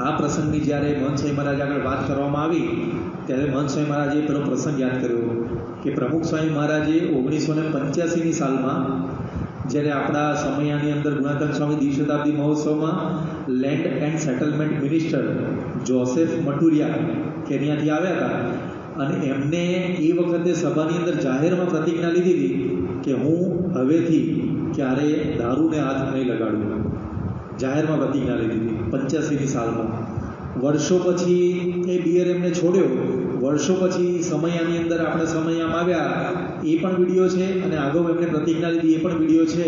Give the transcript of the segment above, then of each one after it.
આ પ્રસંગની જ્યારે મહંત સ્વામી મહારાજ આગળ વાત કરવામાં આવી ત્યારે મહંત સ્વામી મહારાજે પેલો પ્રસંગ યાદ કર્યો કે પ્રમુખ સ્વામી મહારાજે 1985ની સાલમાં જ્યારે આપણા સમયાની અંદર ગુણાતન સ્વામી દ્વિશતાબ્દી મહોત્સવમાં land and settlement minister Joseph Maturia કેન્યાથી આવ્યા હતા અને એમને એ વખતે સભાની અંદર જાહેરમાં પ્રતિજ્ઞા લીધી હતી કે હું હવેથી ક્યારેય દારૂને હાથ નહીં લગાડું. જાહેરમાં પ્રતિજ્ઞા લીધી હતી 85ની સાલમાં. વર્ષો પછી એ બિયર એમને છોડ્યો. વર્ષો પછી સમયાની અંદર આપણે સમયમાં આવ્યા એ પણ વિડીયો છે અને આગળ એમને પ્રતિજ્ઞા લીધી એ પણ વિડીયો છે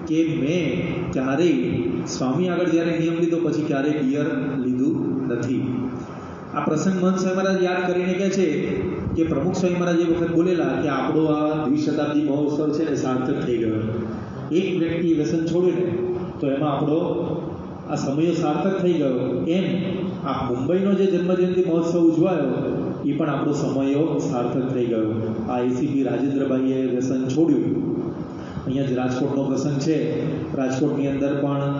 કે મેં ક્યારેય સ્વામી આગળ જ્યારે નિયમ લીધો પછી ક્યારેય બિયર લીધું નથી. આ પ્રસંગ મહંત સ્વામી મહારાજ યાદ કરીને કહે છે કે પ્રમુખ સ્વામી મહારાજ એ વખત બોલેલા કે આપણો આ દ્વિશતાબ્દી મહોત્સવ છે ને સાર્થક થઈ ગયો. એક વ્યક્તિ વ્યસન છોડ્યું ને તો એમાં આપણો આ સમય સાર્થક થઈ ગયો. એમ આ મુંબઈનો જે જન્મજયંતિ મહોત્સવ ઉજવાયો એ પણ આપણો સમયો સાર્થક થઈ ગયો. આ એસીપી રાજેન્દ્રભાઈએ વ્યસન છોડ્યું. અહીંયા જ રાજકોટનો પ્રસંગ છે. રાજકોટની અંદર પણ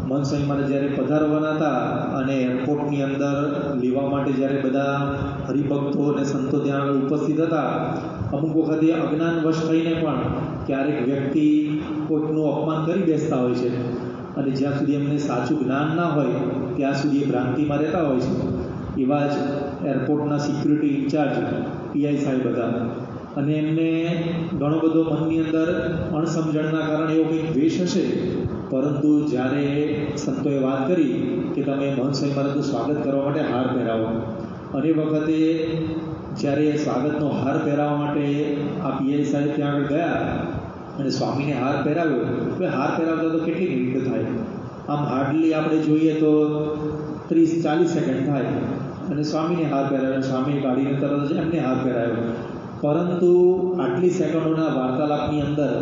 મહંત સ્વામી મહારાજ જ્યારે પધારવાના હતા અને એરપોર્ટની અંદર લેવા માટે જ્યારે બધા હરિભક્તો અને સંતો ત્યાં આગળ ઉપસ્થિત હતા, અમુક વખતે અજ્ઞાનવશ થઈને પણ ક્યારેક વ્યક્તિ કોઈકનું અપમાન કરી બેસતા હોય છે અને જ્યાં સુધી એમને સાચું જ્ઞાન ના હોય ત્યાં સુધી એ ભ્રાંતિમાં રહેતા હોય છે. એવા જ એરપોર્ટના સિક્યુરિટી ઇન્ચાર્જ પીઆઈ સાહેબ હતા અને એમને ઘણો બધો મનની અંદર અણસમજણના કારણે એવો કંઈક દ્વેષ હશે, પરંતુ જ્યારે સંતોએ વાત કરી કે તમે મહંત સ્વામી મહારાજનું સ્વાગત કરવા માટે હાર પહેરાવો અને એ વખતે જ્યારે સ્વાગતનો હાર પહેરાવવા માટે આ પીઆઈ સાહેબ ત્યાં આગળ ગયા અને સ્વામીને હાર પહેરાવ્યો. હવે હાર પહેરાવતા તો કેટલી મિનિટ થાય? આમ હાર્ડલી આપણે જોઈએ તો 30-40 સેકન્ડ થાય અને સ્વામીને હાર પહેરાવ્યો, સ્વામીએ કાઢીને તરત જ એમને હાર પહેરાવ્યો. પરંતુ આટલી સેકન્ડોના વાર્તાલાપની અંદર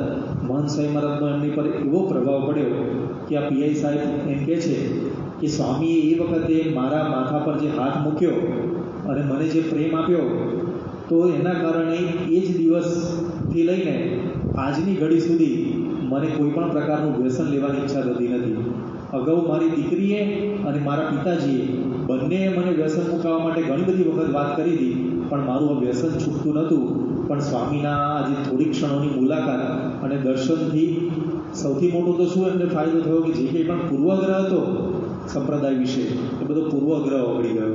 મહંત સ્વામી મહારાજનો એમની પર એવો પ્રભાવ પડ્યો કે આ પીઆઈ સાહેબ એમ કહે છે કે સ્વામીએ એ વખતે મારા માથા પર જે હાથ મૂક્યો અને મને જે પ્રેમ આપ્યો તો એના કારણે એ જ દિવસથી લઈને આજની ઘડી સુધી મને કોઈ પણ પ્રકારનું વ્યસન લેવાની ઈચ્છા થતી નથી. અગાઉ મારી દીકરીએ અને મારા પિતાજીએ બંનેએ મને વ્યસન મુકાવવા માટે ઘણી બધી વખત વાત કરી હતી, પણ મારું આ વ્યસન છૂટતું નહોતું. પણ સ્વામીના આજે થોડી ક્ષણોની મુલાકાત અને દર્શનથી સૌથી મોટો તો શું એમને ફાયદો થયો કે જે કંઈ પણ પૂર્વગ્રહ હતો સંપ્રદાય વિશે એ બધો પૂર્વગ્રહ ઓગળી ગયો.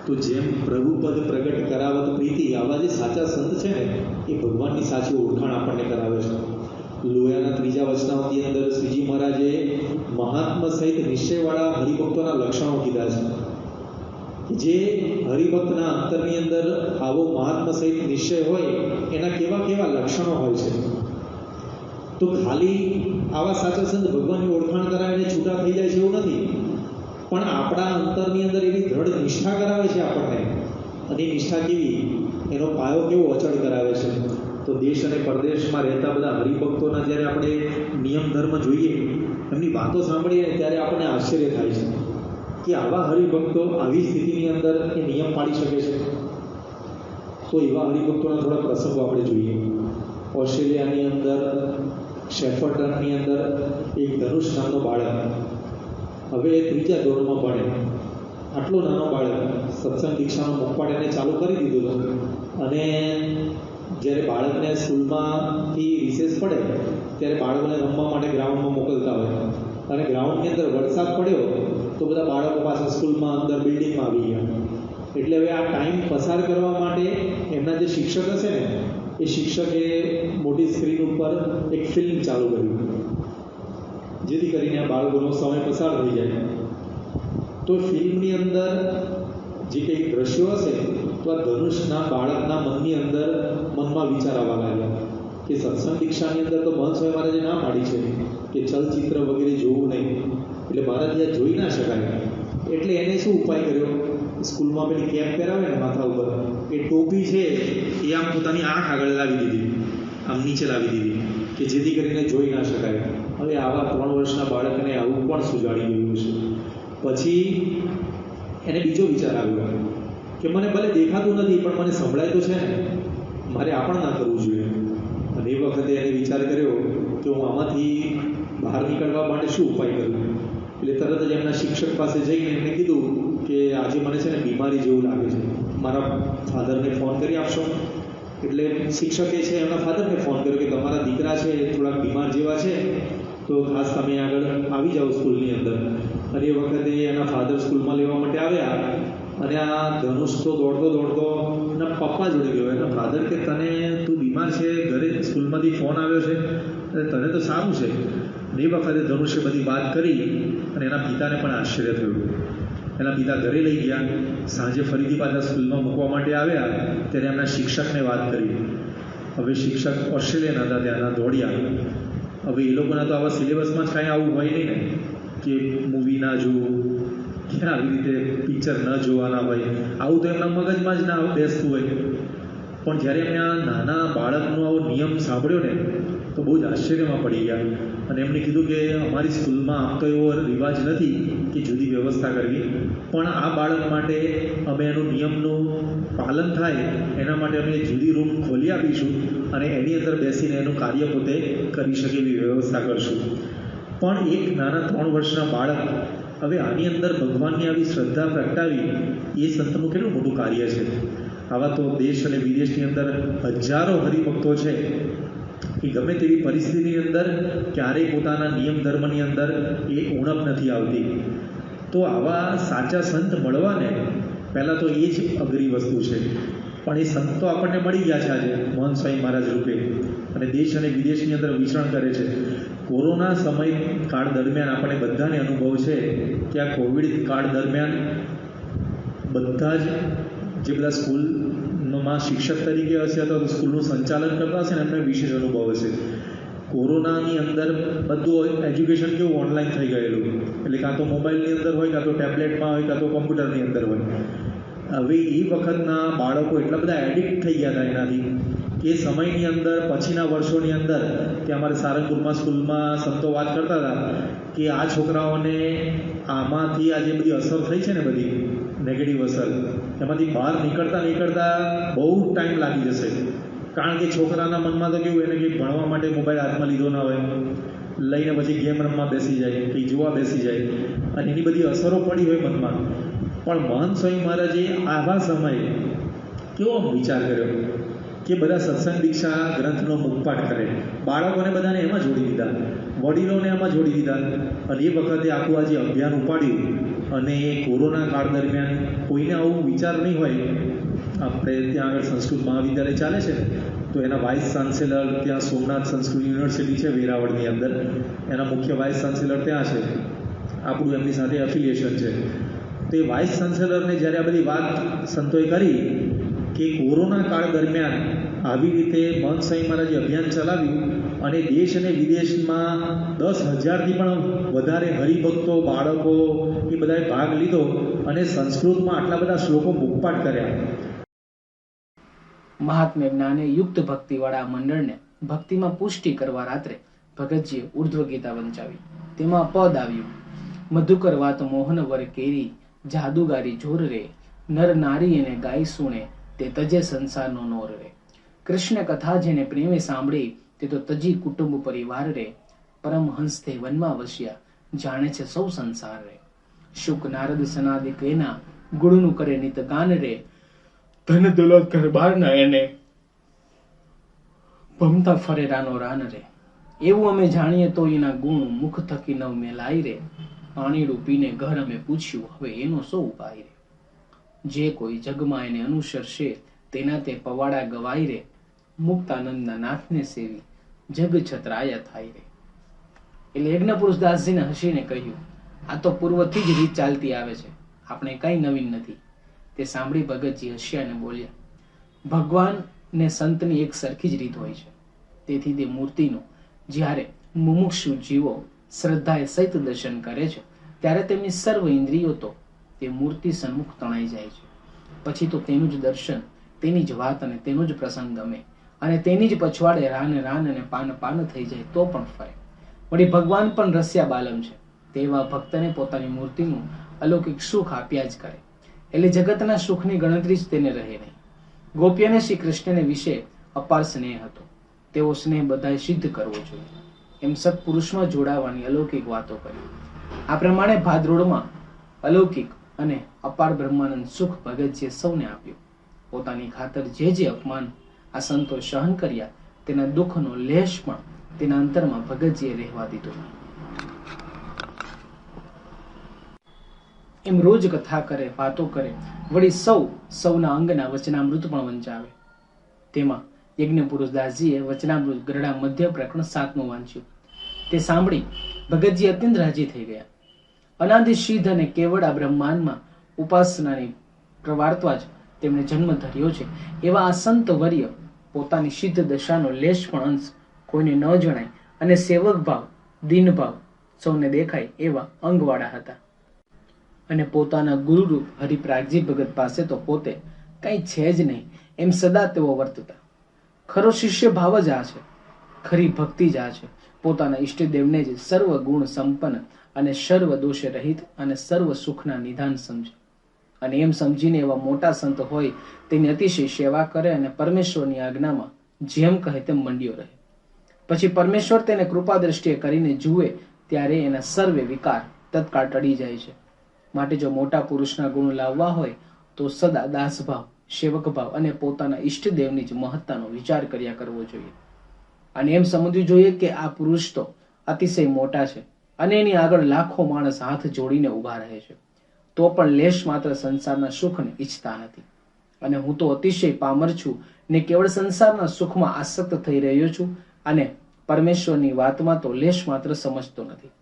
તો જેમ પ્રભુપદ પ્રગટ કરાવત પ્રીતિ, આવા જે સાચા સંત છે ને એ ભગવાનની સાચી ઓળખાણ આપણને કરાવે છે. લોયાના 3જા વચનાવની અંદર શ્રીજી મહારાજે મહાત્મા સહિત નિશ્ચયવાળા હરિભક્તોના લક્ષણો કીધા છે. જે હરિભક્તના અંતરની અંદર આવો મહાત્મા સહિત નિશ્ચય હોય એના કેવા કેવા લક્ષણો હોય છે. તો ખાલી આવા સાચા સંત ભગવાનની ઓળખાણ કરાવીને છૂટા થઈ જાય છે એવું નથી, પણ આપણા અંતરની અંદર એવી દ્રઢ નિષ્ઠા કરાવે છે આપણને. અને એ નિષ્ઠા કેવી, એનો પાયો કેવો અચળ કરાવે છે. તો દેશ અને પરદેશમાં રહેતા બધા હરિભક્તોના જ્યારે આપણે નિયમ ધર્મ જોઈએ, એમની વાતો સાંભળીએ ત્યારે આપણને આશ્ચર્ય થાય છે કે આવા હરિભક્તો આવી સ્થિતિની અંદર એ નિયમ પાડી શકે છે. તો એવા હરિભક્તોના થોડા પ્રસંગો આપણે જોઈએ. ઓસ્ટ્રેલિયાની અંદર શેફર્ટનની અંદર એક ધનુષ નામનો બાળક, હવે 3જા ધોરણમાં ભણે, આટલો નાનો બાળક સત્સંગ દીક્ષાનો મુખપાઠ એને ચાલુ કરી દીધો હતો. અને જ્યારે બાળકને સ્કૂલમાંથી રિસેસ પડે ત્યારે બાળકોને રમવા માટે ગ્રાઉન્ડમાં મોકલતા હોય અને ગ્રાઉન્ડની અંદર વરસાદ પડ્યો તો બધા બાળકો પાછા સ્કૂલમાં અંદર બિલ્ડિંગમાં આવી ગયા. એટલે હવે આ ટાઈમ પસાર કરવા માટે એમના જે શિક્ષક હશે ને એ શિક્ષકે મોટી સ્ક્રીન ઉપર એક ફિલ્મ ચાલુ કર્યું જેથી કરીને આ બાળકોનો સમય પસાર થઈ જાય. તો ફિલ્મની અંદર જે કંઈક દ્રશ્યો હશે તો આ ધનુષના બાળકના મનમાં વિચાર આવવા લાગ્યા કે સત્સંગ દીક્ષાની અંદર તો મહંત સ્વામી મહારાજે ના પાડી છે કે ચલચિત્ર વગેરે જોવું નહીં, એટલે મારાથી આ જોઈ ના શકાય. એટલે એને શું ઉપાય કર્યો, સ્કૂલમાં પેલી કેપ પહેરાવે ને માથા ઉપર, એ ટોપી છે એ આમ પોતાની આંખ આગળ લાવી દીધી, આમ નીચે લાવી દીધી કે જેથી કરીને જોઈ ના શકાય. હવે આવા 3 વર્ષના બાળકને આવું પણ સુજાડી ગયું છે. પછી એને બીજો વિચાર આવ્યો કે મને ભલે દેખાતું નથી પણ મને સંભળાય તો છે ને, મારે આ પણ ના કરવું જોઈએ. અને એ વખતે એને વિચાર કર્યો કે હું આમાંથી બહાર નીકળવા માટે શું ઉપાય કરું. એટલે તરત જ એમના શિક્ષક પાસે જઈને એમને કીધું કે આજે મને છે ને બીમારી જેવું લાગે છે, મારા ફાધરને ફોન કરી આપશો. એટલે શિક્ષકે છે એમના ફાધરને ફોન કર્યો કે તમારા દીકરા છે થોડાક બીમાર જેવા છે, તો ખાસ તમે આગળ આવી જાઓ સ્કૂલની અંદર. અને એ વખતે એના ફાધર સ્કૂલમાં લેવા માટે આવ્યા અને આ ધનુષ તો દોડતો એના પપ્પા જોડે ગયો. એના ફાધર કે તું બીમાર છે, ઘરે સ્કૂલમાંથી ફોન આવ્યો છે, તને તો સારું છે. અને એ વખતે ધનુષે બધી વાત કરી અને એના પિતાને પણ આશ્ચર્ય થયું. એના પિતા ઘરે લઈ ગયા. સાંજે ફરીથી પાછા સ્કૂલમાં મૂકવા માટે આવ્યા ત્યારે એમના શિક્ષકને વાત કરી. હવે શિક્ષક ઓસ્ટ્રેલિયન હતા, ત્યાંના દોડ્યા. હવે એ લોકોના તો આવા સિલેબસમાં જ કાંઈ આવું હોય નહીં ને કે મૂવી ના જોવું કે આવી રીતે પિક્ચર ન જોવાના હોય, આવું તો એમના મગજમાં જ ના બેસતું હોય. પણ જ્યારે એમને આ નાના બાળકનો આવો નિયમ સાંભળ્યો ને તો બહુ જ આશ્ચર્યમાં પડી ગયા. અને એમણે કીધું કે અમારી સ્કૂલમાં આમ તો એવો રિવાજ નથી કે જુદી વ્યવસ્થા કરવી, પણ આ બાળક માટે અમે એનું નિયમનું પાલન થાય એના માટે અમે જુદી રૂમ ખોલી આપીશું અને એની અંદર બેસીને એનું કાર્ય પોતે કરી શકે એવી વ્યવસ્થા કરશું. પણ એક નાના 3 વર્ષના બાળક હવે આની અંદર ભગવાનની આવી શ્રદ્ધા પ્રગટાવી એ સંતનું કેટલું મોટું કાર્ય છે. આવા તો દેશ અને વિદેશની અંદર હજારો હરિભક્તો છે કે ગમે તેવી પરિસ્થિતિની અંદર ક્યારેય પોતાના નિયમ ધર્મની અંદર એ ઉણપ નથી આવતી. તો આવા સાચા સંત મળવાને પહેલાં તો એ જ અઘરી વસ્તુ છે. પણ એ સંત તો આપણને મળી ગયા છે આજે મહંત સ્વામી મહારાજ રૂપે, અને દેશ અને વિદેશની અંદર વિચરણ કરે છે. કોરોના સમય કાળ દરમિયાન આપણને બધાને અનુભવ છે કે આ કોવિડ કાળ દરમિયાન બધા જ જે બધા સ્કૂલમાં શિક્ષક તરીકે હશે અથવા તો સ્કૂલનું સંચાલન કરતા હશે ને એમને વિશેષ અનુભવ હશે. કોરોનાની અંદર બધું એજ્યુકેશન કેવું ઓનલાઈન થઈ ગયેલું, એટલે કાં તો મોબાઈલની અંદર હોય, કાં તો ટેબ્લેટમાં હોય, કાં તો કોમ્પ્યુટરની અંદર હોય. હવે એ વખતના બાળકો એટલા બધા એડિક્ટ થઈ ગયા હતા એનાથી કે સમયની અંદર પછીના વર્ષોની અંદર કે અમારે સારંગપુરમાં સ્કૂલમાં સંતો વાત કરતા હતા કે આ છોકરાઓને આમાંથી આ જે બધી અસર થઈ છે ને બધી નેગેટિવ અસર, એમાંથી બહાર નીકળતા બહુ ટાઈમ લાગી જશે. કારણ કે છોકરાના મનમાં તો કેવું, એને કંઈક ભણવા માટે મોબાઈલ હાથમાં લીધો ના હોય, લઈને પછી ગેમ રમવા બેસી જાય, કંઈક જોવા બેસી જાય અને એની બધી અસરો પડી હોય મનમાં. પણ મહંત સ્વામી મહારાજે આવા સમયે કેવો વિચાર કર્યો કે બધા સત્સંગ દીક્ષા ગ્રંથનો મુખપાઠ કરે, બાળકોને બધાને એમાં જોડી દીધા, વડીલોને એમાં જોડી દીધા. અને એ વખતે આખું આ જે અભિયાન ઉપાડ્યું અને કોરોના કાળ દરમિયાન કોઈને આવું વિચાર નહીં હોય. આપણે ત્યાં આગળ સંસ્કૃત મહાવિદ્યાલય ચાલે છે તો એના વાઇસ ચાન્સેલર ત્યાં સોમનાથ સંસ્કૃત યુનિવર્સિટી છે વેરાવળની અંદર, એના મુખ્ય વાઇસ ચાન્સેલર ત્યાં છે, આપણું એમની સાથે એફિલિએશન છે. તે વાઇસ ચાન્સેલરને જ્યારે આ બધી વાત સંતોએ કરી કે કોરોના કાળ દરમિયાન આવી રીતે મહંત સ્વામી મહારાજે અભિયાન ચલાવ્યું અને દેશ અને વિદેશમાં 10,000થી પણ વધારે હરિભક્તો, બાળકો એ બધાએ ભાગ લીધો અને સંસ્કૃતમાં આટલા બધા શ્લોકો મુખપાઠ કર્યા. મહાત્મ્ય જ્ઞાને યુક્ત ભક્તિવાળા મંડળને ભક્તિમાં પુષ્ટિ કરવા રાત્રે ભગતજીએ ઉર્ધ્વ ગીતા વંચાવી. તેમાં પદ આવ્યું, મધુકર વાત મોહન વર કેરી, જાદુગારી જોર રે, નર નારી એને ગાય સુણે, તે તજે સંસારનો નોર રે. કૃષ્ણ કથા જેને પ્રેમે સાંભળી તે તો તજી કુટુંબ પરિવાર રે, પરમહંસ તે વનમાં વસ્યા, જાણે છે સૌ સંસાર રે. શુક નારદ સનાદિક એના, ગુણનું કરે નિત ગાન રે, ધન દોલત ઘર બાર ના એને, ભમતા ફરે રાનો રાન રે. એવું અમે જાણીએ તો એના ગુણ મુખ થકી નવ મેલાય રે, પાણીડું પીને ઘર અમે પૂછ્યું હવે એનો સો ઉપાય રે. જે કોઈ જગમાં એને અનુસરશે તેના તે પવાડા ગવાય રે, મુક્તાનંદના નાથને સેવી જગ છત્રાયા થાય રે. એટલે યજ્ઞપુરુષ દાસજીને હસીને કહ્યું, આ તો પૂર્વથી જ રીત ચાલતી આવે છે, આપણે કઈ નવીન નથી. તે સાંભળી ભગતજી હસ્યા અને બોલ્યા, ભગવાન ને સંતની એક સરખી જ રીત હોય છે. તેથી તે મૂર્તિનું જ્યારે મુમુક્ષુ જીવો શ્રદ્ધાએ સહિત દર્શન કરે છે ત્યારે તેમની સર્વ ઇન્દ્રિયો તો તે મૂર્તિ સન્મુખ તણાઈ જાય છે. પછી તો તેનું જ દર્શન, તેની જ વાત અને તેનો જ પ્રસંગ ગમે અને તેની જ પછવાડે રાન રાન અને પાન પાન થઈ જાય તો પણ ફરે. વળી ભગવાન પણ રસ્યા બાલમ છે, તેવા ભક્તને પોતાની મૂર્તિનું અલૌકિક સુખ આપ્યા જ કરે. એટલે જગતના સુખની ગણતરી જ તેને રહે નહીં. ગોપીઓને શ્રી કૃષ્ણને વિશે અપાર સ્નેહ હતો. તેવો સ્નેહ બધાએ સિદ્ધ કરવો જોઈએ. એમ સત્પુરુષમાં જોડાવાની અલૌકિક વાતો કરી. આ પ્રમાણે ભાદરોડમાં અલૌકિક અને અપાર બ્રહ્માનંદ સુખ ભગતજીએ સૌને આપ્યું. પોતાની ખાતર જે અપમાન આ સંતો સહન કર્યા તેના દુઃખનો લેશ પણ તેના અંતરમાં ભગતજીએ રહેવા દીધો નહીં. એમ રોજ કથા કરે, વાતો કરે, વળી સૌના અંગના વચનામૃત પણ વંચાવે. તેમાં યજ્ઞ પુરુષ દાસજીએ વચનામૃત ગરડા મધ્ય પ્રકરણ 7 વાંચ્યું. તે સાંભળી ભગતજી અત્યંત રાજી થઈ ગયા. અનાદિ સિદ્ધ અને કેવળ આ બ્રહ્માંડમાં ઉપાસનાની પ્રવાર્તવા જ તેમણે જન્મ ધર્યો છે એવા આ સંત વર્ય પોતાની સિદ્ધ દશાનો લેશ પણ અંશ કોઈને ન જણાય અને સેવક ભાવ, દીન ભાવ સૌને દેખાય એવા અંગવાળા હતા. અને પોતાના ગુરુરૂપ હરિપ્રાગજી ભગત પાસે તો પોતે કઈ છે જ નહીં એમ સદા તેઓ વર્તતા. ખરો શિષ્ય ભાવ જ આ છે, ખરી ભક્તિ જ આ છે. પોતાના ઈષ્ટદેવને જ સર્વ ગુણ સંપન્ન અને સર્વ દોષે રહિત અને સર્વ સુખના નિધાન સમજે. અને એમ સમજીને એવા મોટા સંત હોય તેની અતિશય સેવા કરે અને પરમેશ્વરની આજ્ઞામાં જેમ કહે તેમ મંડ્યો રહે. પછી પરમેશ્વર તેને કૃપા દ્રષ્ટિએ કરીને જુએ ત્યારે એના સર્વે વિકાર તત્કાળ ટળી જાય છે. માટે જો મોટા પુરુષના ગુણ લાવવા હોય તો સદા દાસભાવ, સેવક ભાવ અને પોતાના ઈષ્ટદેવની જ મહત્તાનો વિચાર કર્યા કરવો જોઈએ. અને એમ સમજવું જોઈએ કે આ પુરુષ તો અતિશય મોટા છે અને એની આગળ લાખો માણસ હાથ જોડીને ઉભા રહે છે, તો પણ લેશ માત્ર સંસારના સુખને ઈચ્છતા નથી. અને હું તો અતિશય પામર છું ને કેવળ સંસારના સુખમાં આસક્ત થઈ રહ્યો છું અને પરમેશ્વરની વાતમાં તો લેશ માત્ર સમજતો નથી.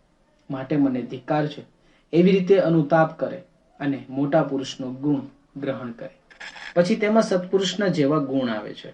માટે મને ધિક્કાર છે. એવી રીતે અનુતાપ કરે અને મોટા પુરુષનો ગુણ ગ્રહણ કરે. પછી તેમાં સત્પુરુષના જેવા ગુણ આવે છે.